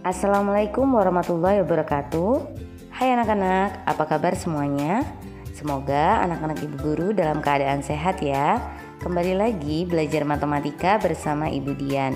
Assalamualaikum warahmatullahi wabarakatuh. Hai anak-anak, apa kabar semuanya? Semoga anak-anak ibu guru dalam keadaan sehat ya. Kembali lagi belajar matematika bersama Ibu Dian.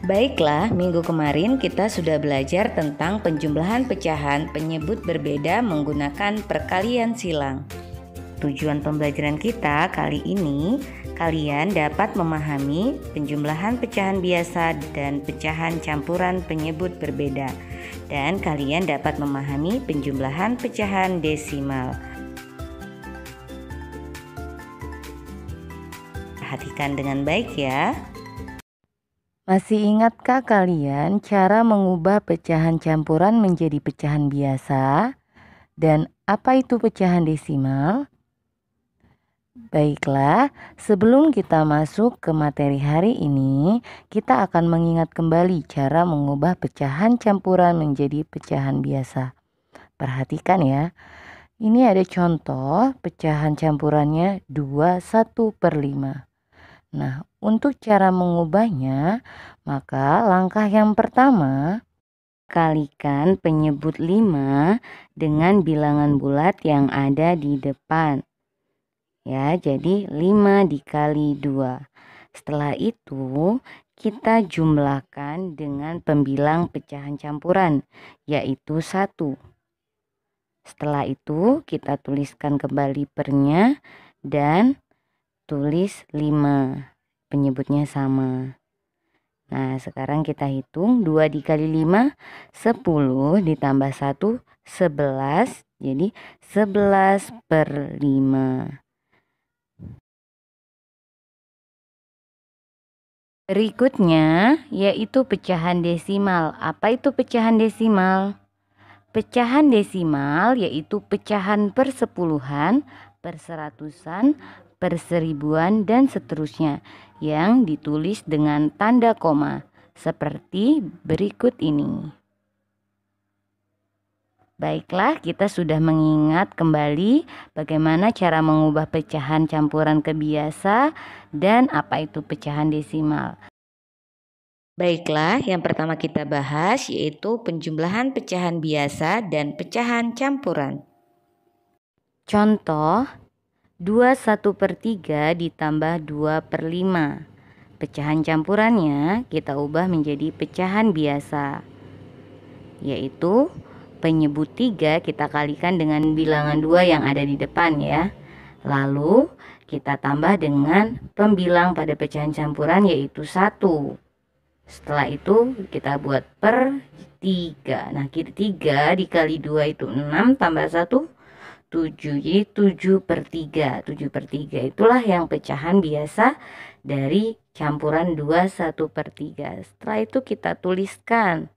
Baiklah, minggu kemarin kita sudah belajar tentang penjumlahan pecahan penyebut berbeda menggunakan perkalian silang. Tujuan pembelajaran kita kali ini, kalian dapat memahami penjumlahan pecahan biasa dan pecahan campuran penyebut berbeda. Dan kalian dapat memahami penjumlahan pecahan desimal. Perhatikan dengan baik ya. Masih ingatkah kalian cara mengubah pecahan campuran menjadi pecahan biasa? Dan apa itu pecahan desimal? Baiklah, sebelum kita masuk ke materi hari ini, kita akan mengingat kembali cara mengubah pecahan campuran menjadi pecahan biasa. Perhatikan ya, ini ada contoh pecahan campurannya 2/1/5. Nah, untuk cara mengubahnya, maka langkah yang pertama, kalikan penyebut 5 dengan bilangan bulat yang ada di depan. Ya, jadi 5 dikali 2. Setelah itu kita jumlahkan dengan pembilang pecahan campuran, yaitu 1. Setelah itu kita tuliskan kembali pernya dan tulis 5. Penyebutnya sama. Nah, sekarang kita hitung 2 dikali 5, 10 ditambah 1, 11. Jadi 11/5. Berikutnya yaitu pecahan desimal. Apa itu pecahan desimal? Pecahan desimal yaitu pecahan per sepuluhan, per seratusan, per seribuan, dan seterusnya yang ditulis dengan tanda koma seperti berikut ini. Baiklah, kita sudah mengingat kembali bagaimana cara mengubah pecahan campuran ke biasa dan apa itu pecahan desimal. Baiklah, yang pertama kita bahas yaitu penjumlahan pecahan biasa dan pecahan campuran. Contoh, 2/1/3 ditambah 2/5. Pecahan campurannya kita ubah menjadi pecahan biasa, yaitu penyebut 3 kita kalikan dengan bilangan 2 yang ada di depan ya. Lalu kita tambah dengan pembilang pada pecahan campuran yaitu 1. Setelah itu kita buat per 3. Nah, 3 dikali 2 itu 6 tambah 1 7. Jadi 7/3. 7/3 itulah yang pecahan biasa dari campuran 2/1/3. Setelah itu kita tuliskan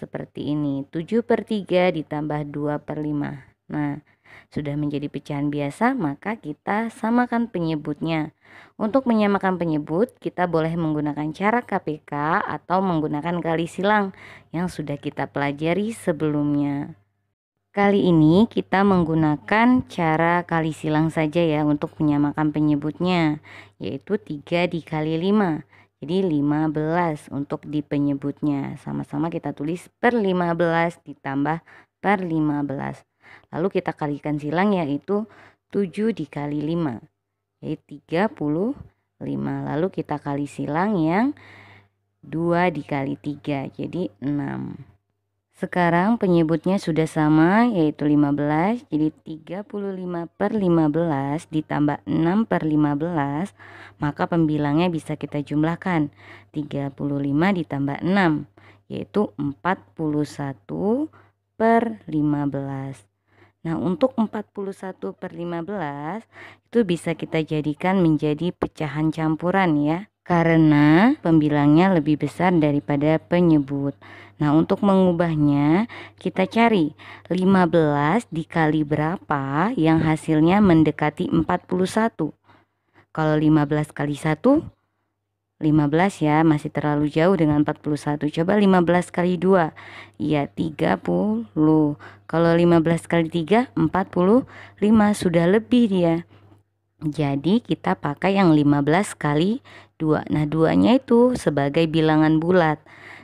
seperti ini, 7/3 ditambah 2/5. Nah, sudah menjadi pecahan biasa, maka kita samakan penyebutnya. Untuk menyamakan penyebut, kita boleh menggunakan cara KPK atau menggunakan kali silang yang sudah kita pelajari sebelumnya. Kali ini kita menggunakan cara kali silang saja ya untuk menyamakan penyebutnya, yaitu 3 dikali 5. Jadi 15 untuk di penyebutnya. Sama-sama kita tulis per 15 ditambah per 15. Lalu kita kalikan silang yaitu 7 dikali 5. Jadi 35. Lalu kita kali silang yang 2 dikali 3. Jadi 6. Sekarang penyebutnya sudah sama yaitu 15. Jadi 35/15 ditambah 6/15. Maka pembilangnya bisa kita jumlahkan. 35 ditambah 6 yaitu 41/15. Nah, untuk 41/15 itu bisa kita jadikan menjadi pecahan campuran ya, karena pembilangnya lebih besar daripada penyebut. Nah, untuk mengubahnya kita cari 15 dikali berapa yang hasilnya mendekati 41. Kalau 15 kali 1, 15 ya, masih terlalu jauh dengan 41. Coba 15 kali 2, ya 30. Kalau 15 kali 3, 45, sudah lebih dia. Jadi kita pakai yang 15 kali 2. Nah, 2-nya itu sebagai bilangan bulat.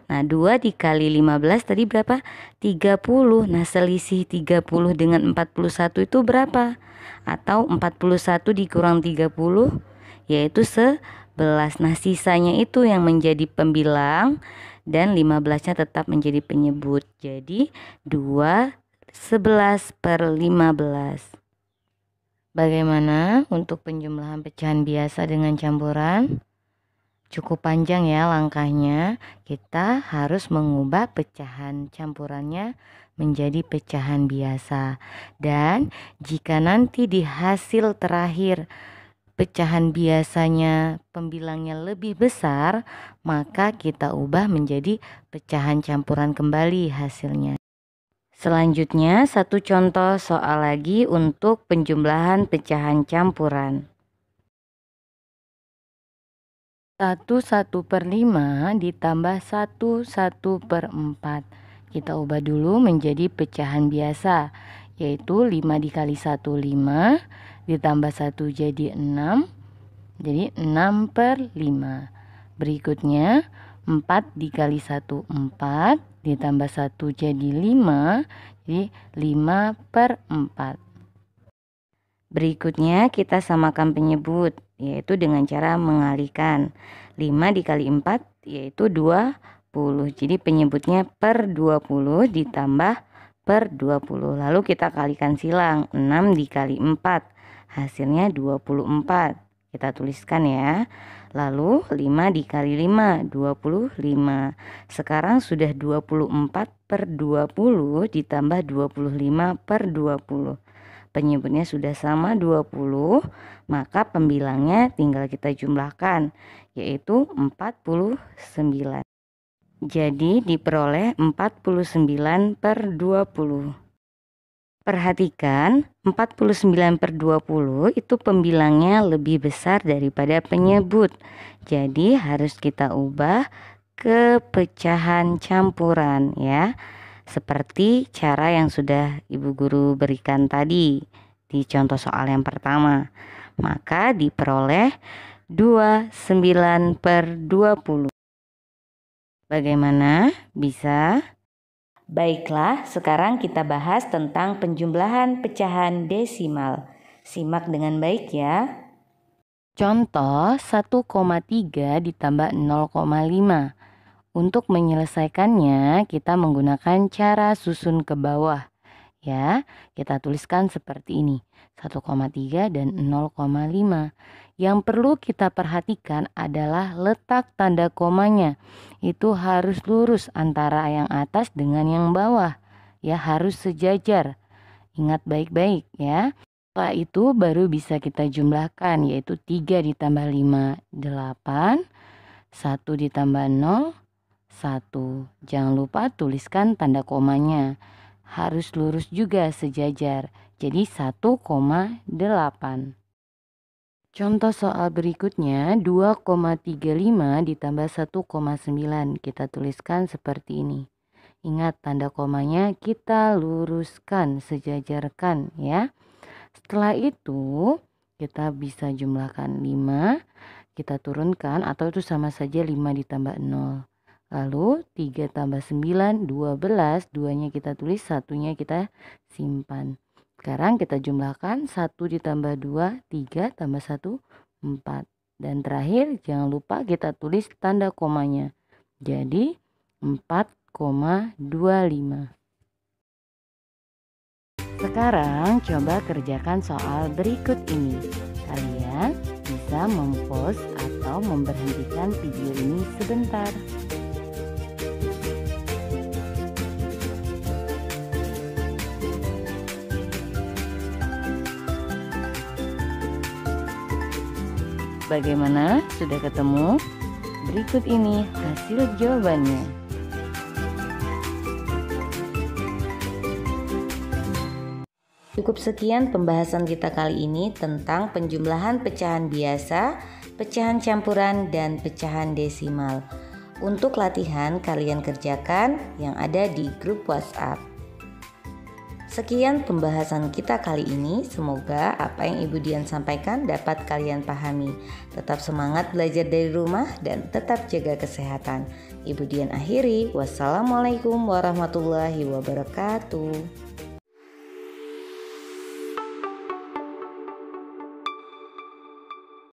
Nah, 2 dikali 15 tadi berapa? 30. Nah, selisih 30 dengan 41 itu berapa? Atau 41 dikurang 30 yaitu 11. Nah, sisanya itu yang menjadi pembilang dan 15-nya tetap menjadi penyebut. Jadi 2 11 per 15. Bagaimana untuk penjumlahan pecahan biasa dengan campuran? Cukup panjang ya langkahnya. Kita harus mengubah pecahan campurannya menjadi pecahan biasa. Dan jika nanti di hasil terakhir pecahan biasanya pembilangnya lebih besar, maka kita ubah menjadi pecahan campuran kembali hasilnya. Selanjutnya, satu contoh soal lagi untuk penjumlahan pecahan campuran. 1/1/5 ditambah 1/1/4. Kita ubah dulu menjadi pecahan biasa, yaitu 5 dikali 1 5, ditambah 1 jadi 6, jadi 6/5. Berikutnya 4 dikali 1 4, ditambah 1 jadi 5, jadi 5/4. Berikutnya kita samakan penyebut, yaitu dengan cara mengalihkan. 5 dikali 4 yaitu 20. Jadi penyebutnya per 20 ditambah per 20. Lalu kita kalikan silang. 6 dikali 4 hasilnya 24. Kita tuliskan ya. Lalu 5 dikali 5 25. Sekarang sudah 24 per 20 ditambah 25 per 20. Penyebutnya sudah sama 20, maka pembilangnya tinggal kita jumlahkan, yaitu 49. Jadi diperoleh 49 per 20. Perhatikan 49 per 20 itu pembilangnya lebih besar daripada penyebut. Jadi harus kita ubah ke pecahan campuran ya. Seperti cara yang sudah Ibu Guru berikan tadi di contoh soal yang pertama. Maka diperoleh 29 per 20. Bagaimana? Bisa? Baiklah, sekarang kita bahas tentang penjumlahan pecahan desimal. Simak dengan baik ya. Contoh 1,3 ditambah 0,5. Untuk menyelesaikannya, kita menggunakan cara susun ke bawah. Ya, kita tuliskan seperti ini. 1,3 dan 0,5. Yang perlu kita perhatikan adalah letak tanda komanya. Itu harus lurus antara yang atas dengan yang bawah. Ya, harus sejajar. Ingat baik-baik ya. Setelah itu baru bisa kita jumlahkan, yaitu 3 ditambah 5, 8. 1 ditambah 0, 1. Jangan lupa tuliskan tanda komanya. Harus lurus juga sejajar. Jadi 1,8. Contoh soal berikutnya 2,35 ditambah 1,9. Kita tuliskan seperti ini. Ingat tanda komanya kita luruskan, sejajarkan ya. Setelah itu kita bisa jumlahkan 5. Kita turunkan atau itu sama saja 5 ditambah 0. Lalu 3 tambah 9, 12. 2-nya kita tulis, 1-nya kita simpan. Sekarang kita jumlahkan 1 ditambah 2, 3 tambah 1, 4. Dan terakhir jangan lupa kita tulis tanda komanya. Jadi 4,25. Sekarang coba kerjakan soal berikut ini. Kalian bisa mempause atau memberhentikan video ini sebentar. Bagaimana? Sudah ketemu? Berikut ini hasil jawabannya. Cukup sekian pembahasan kita kali ini tentang penjumlahan pecahan biasa, pecahan campuran, dan pecahan desimal. Untuk latihan kalian kerjakan yang ada di grup WhatsApp. Sekian pembahasan kita kali ini. Semoga apa yang Ibu Dian sampaikan dapat kalian pahami. Tetap semangat belajar dari rumah dan tetap jaga kesehatan. Ibu Dian akhiri. Wassalamualaikum warahmatullahi wabarakatuh.